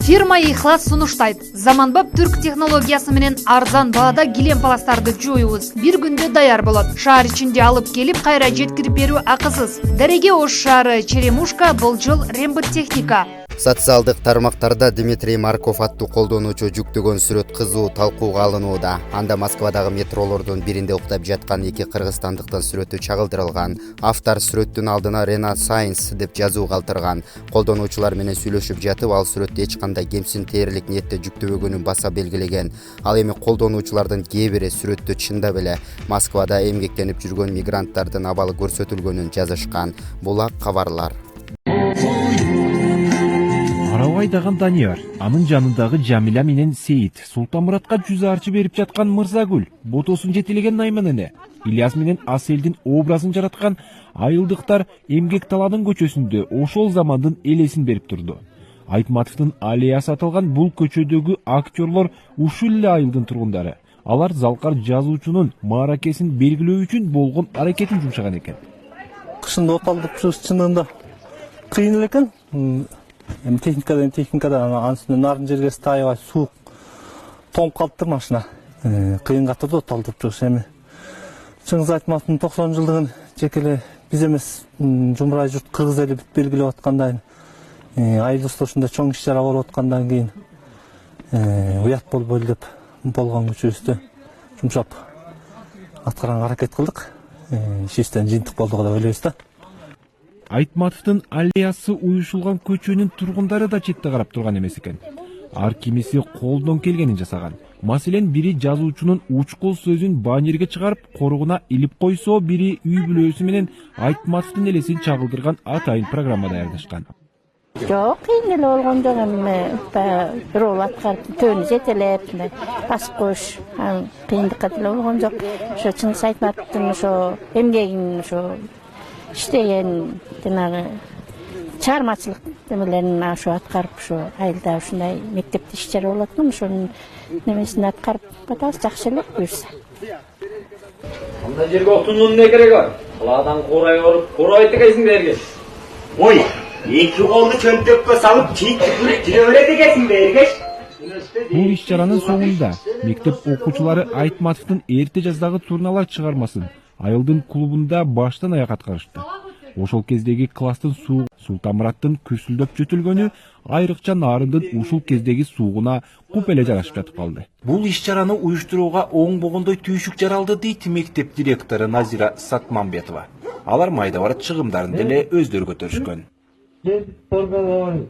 Фирма Ихлас сунуштайт. Заманбап түрк технологиясы менен арзан баада килем паластарды жоюбуз бир күндө даяр болот. Шаар ичинде алып келип, кайра жеткирип берүү акысыз. Дареге Ош шаары, Черемушка, Болжол, Рембыт техника. Социалдык тармактарда Дмитрий Марков аттуу колдонуучу жүктөгөн сүрөт кызуу талкууга алынууда. Анда Москвадагы метролордун биринде уктап жаткан эки кыргызстандыктын сүрөтү чагылдырылган. Автор сүрөттүн алдына Рена Сайнс деп жазуу калтырган. Колдонуучулар менен сүйлөшүп жатып, ал сүрөттө эч кандай кемсин тээрлик ниетте жүктөбөгөнүн баса белгилеген. Ал эми колдонуучулардын кээ бири сүрөттө чындап эле Москвада эмгектенип жүргөн мигранттардын абалы көрсөтүлгөнүн жазышкан. Бул кабарлар. Арабайдаган Данияр, анын жанындагы Жамиля менен Сейит, Султанмуратка жүз арчы берип жаткан Мырзагүл, ботосун жетелеген Найман эне, Ильяс менен Аселдин образын жараткан айылдыктар эмгек талаанын көчөсүндө ошол замандын элесин берип турду. Айтматовдун аллеясы аталган бул көчөдөгү актерлор ушул эле айылдын тургундары. Алар залкар жазуучунун мааракесин белгилөө үчүн болгон аракетин жумшаган экен. Кышында оталдык чынында кыйын экен. Техникада анысында нарын жергесі тайға суық тоңып қалып тұр машина. Қиын қатырды оталдырып жүріш. Әмі Шыңғыз Айтматовдың 90 жылдығын жекеле біз емес жұмырай жұрт қырғыз елі бүт белгілеп отқандайын. Айыл ұстошында чоң іс-шара болып отқандан кейін ұят бол деп болған күшісті жұмшап атқарған әрекет қылдық. Шестен жиынтық болдығы да өлесті. Айтматовдун аллеясы уюшулган көчөнүн тургундары да четте карап турган эмес экен. Ар кимиси колдон келгенин жасаган. Маселен, бири жазуучунун учкул сөзүн баннерге чыгарып, коругуна илип койсо, бири үй бүлөсү менен Айтматовдун элесин чагылдырган атайын программа даярдашкан. Жок, кийин эле болгон жок, эми рол аткарып, төөнү жетелеп, басып коюш кыйындыкка деле болгон жок. Ошо Чыңгыз Айтматовдун ошо эмгегин ошо иштеген жанагы чыгармачылык немелерин ошо аткарып, ошо айылда ушундай мектепте иш-чара болот экен, ошонун немесин аткарып атабыз, жакшы эле буюрса. Анда жерге отунун эмне кереги бар? Калаадан курай оруп, курай тегесиң берге. Ой, эки колду чөнтөккө салып, чийип тире берет экенсиң бергеш. Бул иш-чаранын соңунда мектеп окуучулары Айтматовдун эрте жаздагы турналар чыгармасын айылдын клубунда баштан аяк аткарышты. Ошол кездеги класстын суу Султанмураттын күрсүлдөп жөтүлгөнү айрыкча Нарындын ушул кездеги суугуна куп эле жарашып жатып калды. Бул иш-чараны уюштурууга оңбогондой түйшүк жаралды дейт мектеп директору Назира Сатманбетова. Алар майда бар чыгымдарын деле өздөрү көтөрүшкөн.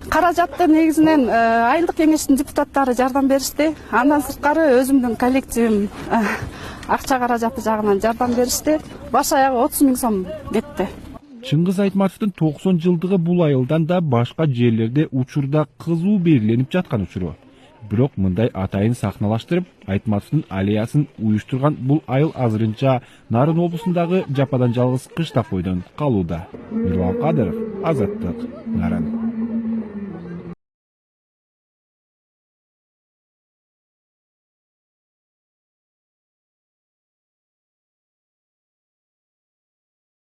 Каражатты негизинен айылдык кеңештин депутаттары жардам беришти. Андан сырткары өзүмдүн коллективим акча каражаты жагынан жардам беришти. Баш аягы 30 000 сом кетти. Чыңгыз Айтматовдун 90 жылдыгы бул айылдан да башка жерлерде учурда кызуу белгиленип жаткан учуру. Бирок мындай атайын сахналаштырып, Айтматовдун аллеясын уюштурган бул айыл азырынча Нарын облусундагы жападан жалгыз кыштак бойдон калууда. Мирлан Кадыров, Азаттык, Нарын.